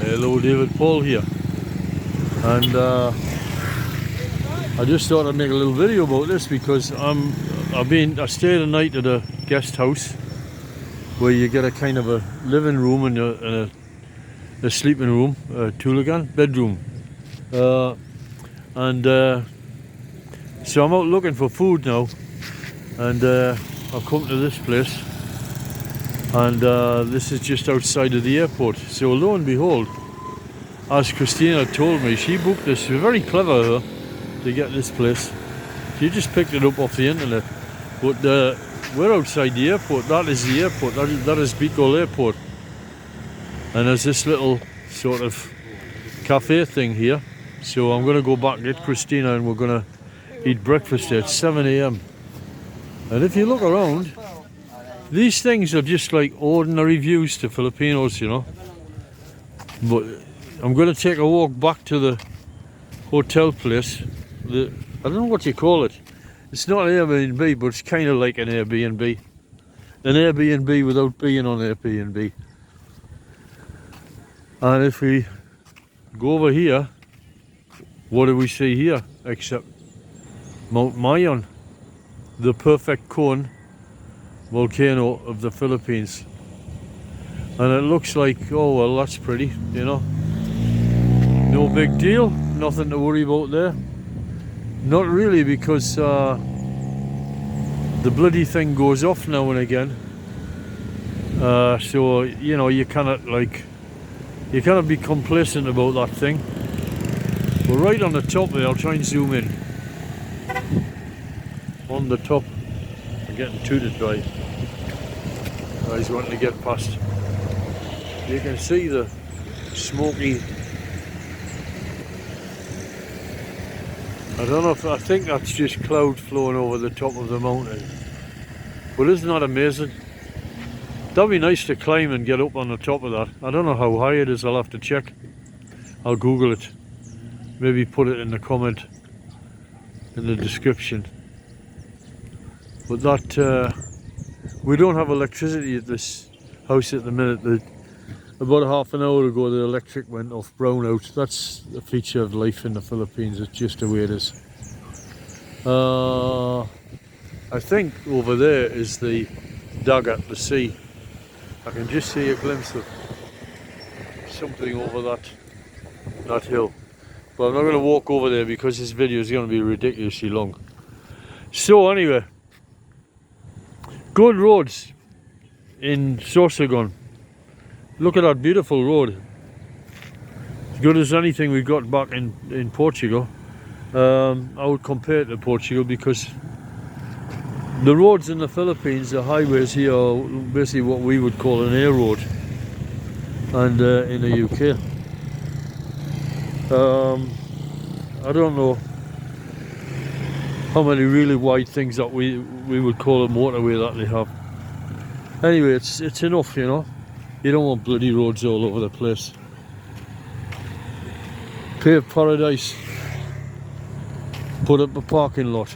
Hello, David Paul here, and I just thought I'd make a little video about this because I stayed a night at a guest house where you get a kind of a living room and a sleeping room, Tooligan bedroom, and so I'm out looking for food now, and I've come to this place, and this is just outside of the airport. So lo and behold, as Christina told me, she booked this. She was very clever of her to get this place. She just picked it up off the internet. But we're outside the airport. That is the airport. That is Bicol Airport. And there's this little sort of cafe thing here. So I'm going to go back and get Christina, and we're going to eat breakfast there at 7 AM. And if you look around, these things are just like ordinary views to Filipinos, you know. But I'm going to take a walk back to the hotel place. I don't know what you call it. It's not an Airbnb, but it's kind of like an Airbnb. An Airbnb without being on Airbnb. And if we go over here, what do we see here except Mount Mayon, the perfect cone volcano of the Philippines. And it looks like, oh well, that's pretty, you know. No big deal, nothing to worry about there. Not really, because the bloody thing goes off now and again. So, you know, you cannot be complacent about that thing. But right on the top there, I'll try and zoom in. On the top, I'm getting tooted by guys wanting to get past. You can see the smoky. I don't know I think that's just cloud flowing over the top of the mountain. But isn't that amazing? That'd be nice to climb and get up on the top of that. I don't know how high it is, I'll have to check. I'll Google it. Maybe put it in the comment, in the description. But that, we don't have electricity at this house at the minute. About a half an hour ago the electric went off, brownout. That's a feature of life in the Philippines, it's just the way it is. I think over there is the Dagat, the sea. I can just see a glimpse of something over that hill. But I'm not going to walk over there because this video is going to be ridiculously long. So anyway, good roads in Sorsogon. Look at that beautiful road. As good as anything we got back in Portugal. I would compare it to Portugal because the roads in the Philippines, the highways here, are basically what we would call an A road. And in the UK. I don't know how many really wide things that we would call a motorway that they have. Anyway, it's enough, you know. You don't want bloody roads all over the place. Paved paradise. Put up a parking lot.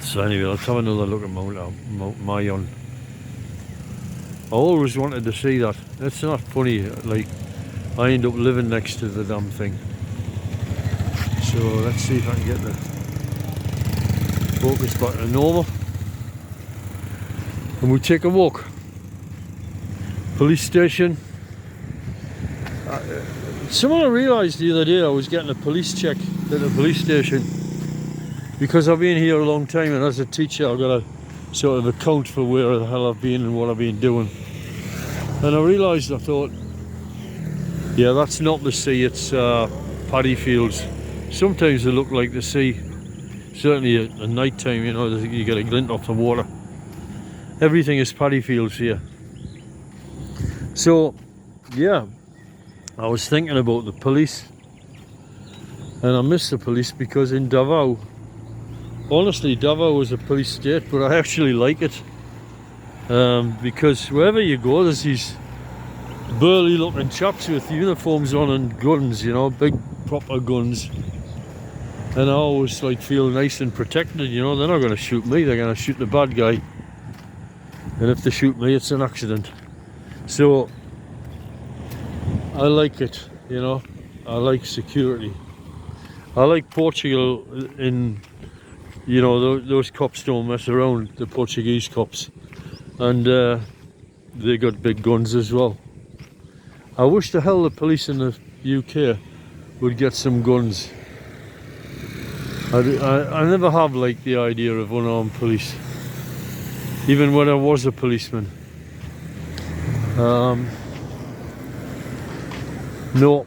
So anyway, let's have another look at Mount Mayon. I always wanted to see that. It's not funny, like I end up living next to the damn thing. So let's see if I can get the focus back to normal. And we take a walk. Police station. Someone I realised the other day I was getting a police check at the police station because I've been here a long time, and as a teacher I've got to sort of account for where the hell I've been and what I've been doing. And I realised, I thought, yeah, that's not the sea, it's paddy fields. Sometimes they look like the sea, certainly at night time, you know, you get a glint off the water. Everything is paddy fields here. So, yeah, I was thinking about the police, and I miss the police because in Davao, honestly, Davao is a police state, but I actually like it because wherever you go, there's these burly looking chaps with uniforms on and guns, you know, big proper guns, and I always like feel nice and protected, you know. They're not going to shoot me, they're going to shoot the bad guy, and if they shoot me, it's an accident. So I like it, you know. I like security. I like Portugal in, you know, those cops don't mess around, the Portuguese cops. And they got big guns as well. I wish the hell the police in the UK would get some guns. I never have liked the idea of unarmed police, even when I was a policeman. No,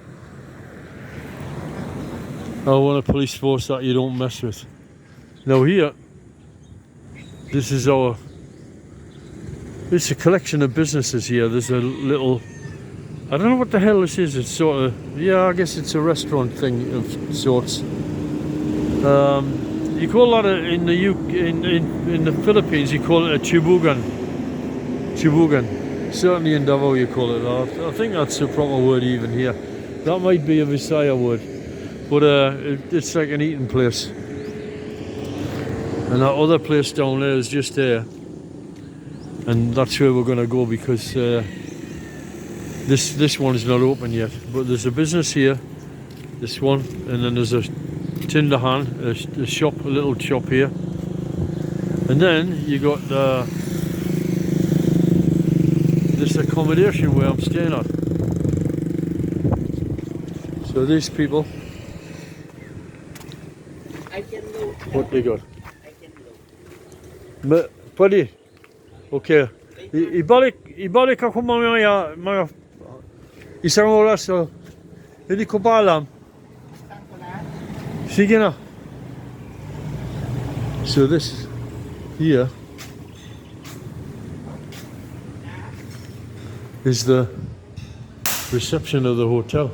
I want a police force that you don't mess with. Now here, this is it's a collection of businesses here. There's a little, I don't know what the hell this is. It's sort of, yeah, I guess it's a restaurant thing of sorts. You call that in the UK, in the Philippines, you call it a chibugan. Chibugan. Certainly in Davao you call it that. I think that's the proper word even here. That might be a Visaya word, but it's like an eating place. And that other place down there is just there, and that's where we're going to go because this one is not open yet. But there's a business here, this one, and then there's a Tindahan, a shop, a little shop here, and then you got this accommodation where I'm staying at. So these people, what they got? Pwede? Okay. Ibalik ako mamaya mga isang oras, so hindi ko pa alam. Sige na. So this here is the reception of the hotel.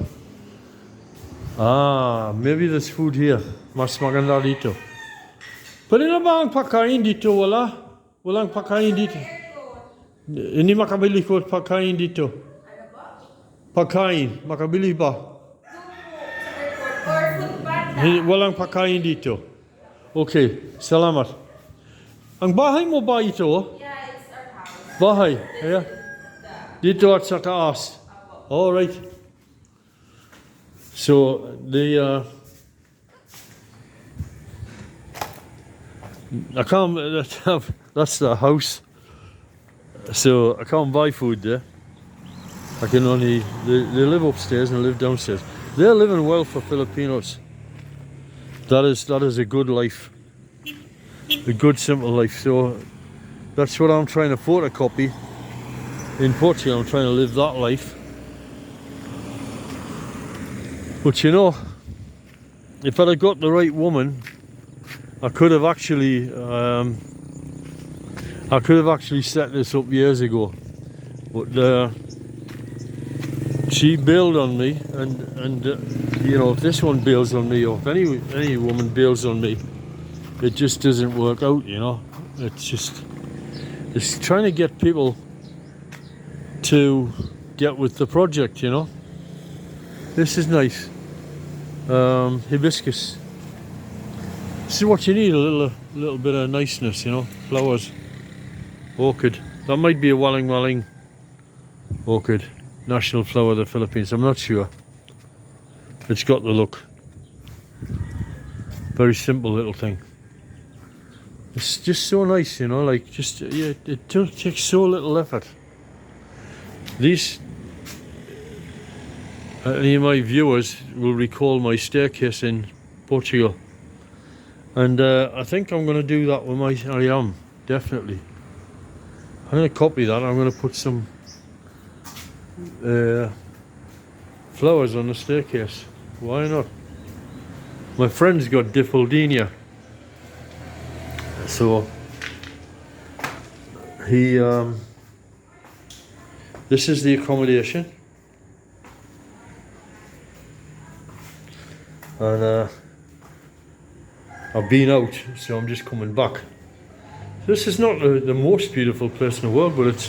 Ah, maybe there's food here. Mas maganda dito. Pwede na ba ang pagkain dito? Walang pagkain dito. Hindi makabili ko pagkain dito. Pagkain, makabili ba? Walang pagkain dito. Okay, salamat. Ang bahay mo ba ito? Yeah, it's our house. Bahay, yeah. Dito at sa taas. All right. So I can't. That's the house. So I can't buy food there. I can only. They live upstairs and I live downstairs. They're living well for Filipinos. That is a good life. A good simple life. So that's what I'm trying to photocopy. In Portugal, I'm trying to live that life. But you know, if I'd have got the right woman, I could have actually set this up years ago. But she bailed on me, and you know, if this one bails on me, or if any woman bails on me, it just doesn't work out. You know, it's trying to get people to get with the project. You know, this is nice. Hibiscus. This is what you need, a little bit of niceness, you know. Flowers. Orchid. That might be a walang orchid. National flower of the Philippines. I'm not sure. It's got the look. Very simple little thing. It's just so nice, you know, like it takes so little effort. These any of my viewers will recall my staircase in Portugal, and I think I'm going to do that with I am definitely. I'm going to copy that. I'm going to put some flowers on the staircase. Why not? My friend's got Dipholdenia, so he. This is the accommodation. And I've been out, so I'm just coming back. This is not the most beautiful place in the world, but it's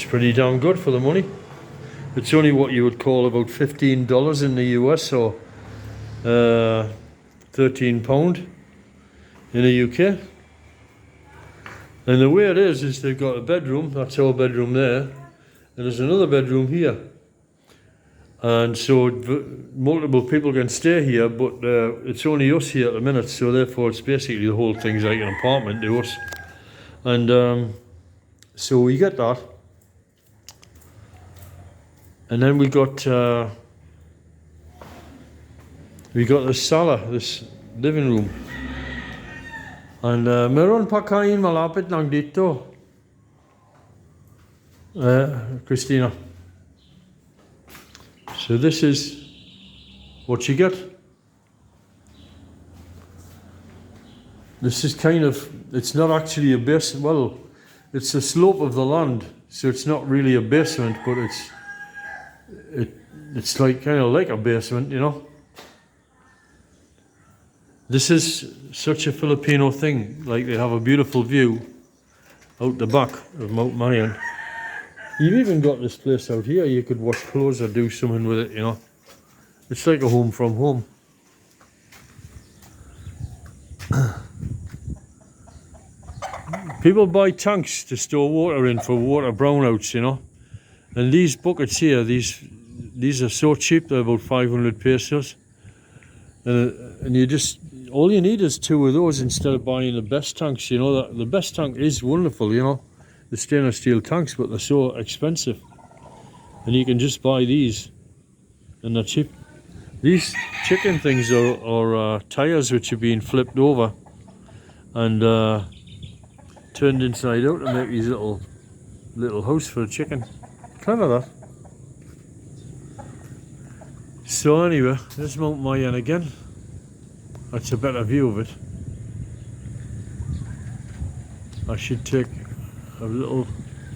pretty damn good for the money. It's only what you would call about $15 in the US, or £13 in the UK. And the way it is they've got a bedroom. That's our bedroom there, and there's another bedroom here. And so multiple people can stay here, but it's only us here at the minute, so therefore it's basically the whole thing's like an apartment to us. And so we get that. And then we got this sala, this living room. And meron pa kain malapit lang dito. Christina. So this is what you get. This is kind of, it's not actually a basement, well, it's the slope of the land, so it's not really a basement, but it's like kind of like a basement, you know. This is such a Filipino thing, like they have a beautiful view out the back of Mount Mayon. You've even got this place out here, you could wash clothes or do something with it, you know. It's like a home from home. People buy tanks to store water in for water brownouts, you know. And these buckets here, these are so cheap, they're about 500 pesos. And you just, all you need is 2 of those instead of buying the best tanks, you know. The best tank is wonderful, you know. The stainless steel tanks, but they're so expensive. And you can just buy these, and they're cheap. These chicken things are tires which are being flipped over and turned inside out to make these little house for a chicken. Clever that. So anyway, there's Mount Mayon again. That's a better view of it. I should take a little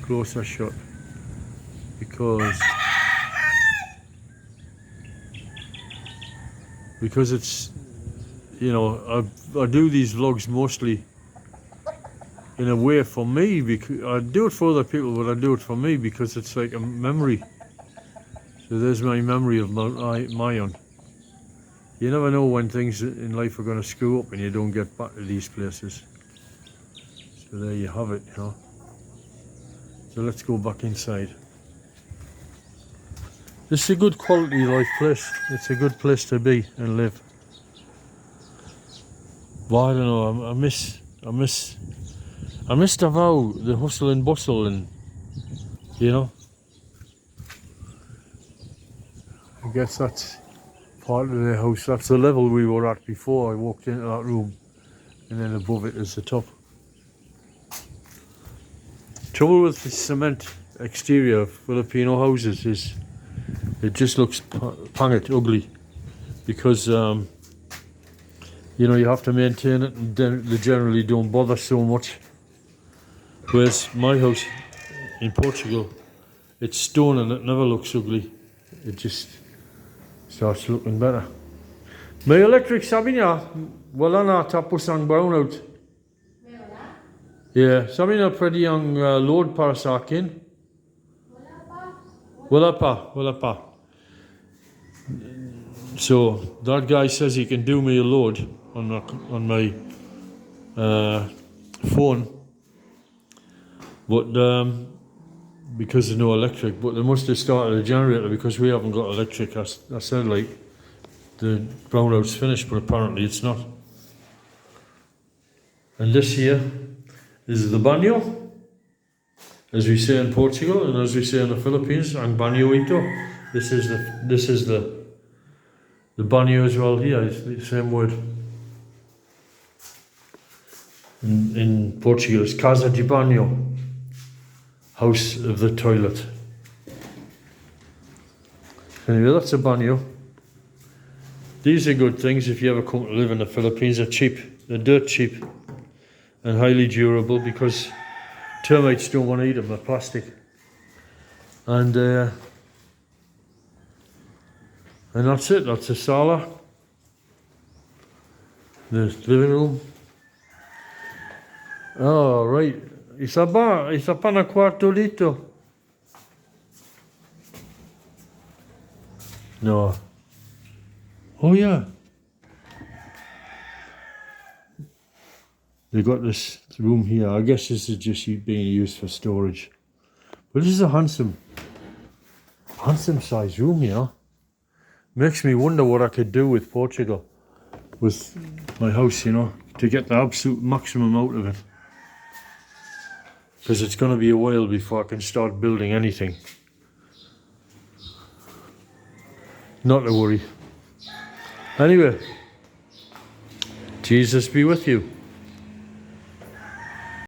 closer shot because it's, you know, I do these vlogs mostly in a way for me, because I do it for other people, but I do it for me because it's like a memory. So there's my memory of Mount Mayon. You never know when things in life are going to screw up and you don't get back to these places. So there you have it, you know. So let's go back inside. This is a good quality life place. It's a good place to be and live. But I don't know, I miss Davao, the hustle and bustle, and you know. I guess that's part of the house. That's the level we were at before I walked into that room, and then above it is the top. Trouble with the cement exterior of Filipino houses is it just looks pangit ugly, because you know, you have to maintain it, and they generally don't bother so much. Whereas my house in Portugal, it's stone and it never looks ugly. It just starts looking better. May electric sabi niya, wala na tapos ang brownout. Yeah, sabi niya pwede ang load para sa akin. Wala pa. So that guy says he can do me a load on my phone, but because there's no electric. But they must have started a generator because we haven't got electric. I said like the brownout's finished, but apparently it's not. And this here is the banyo, as we say in Portugal and as we say in the Philippines, ang banyo ito. This is the banyo as well here. It's the same word. In Portugal, it's casa de banho, house of the toilet. Anyway, that's a banyo. These are good things if you ever come to live in the Philippines. They're cheap. They're dirt cheap and highly durable because termites don't want to eat them. They're plastic. And that's it. That's the sala, the living room. Oh, right. Isa pa na kwarto dito. No. Oh, yeah. They got this room here. I guess this is just being used for storage. But this is a handsome size room, you know. Makes me wonder what I could do with Portugal, with my house, you know, to get the absolute maximum out of it. Because it's going to be a while before I can start building anything. Not to worry. Anyway, Jesus be with you.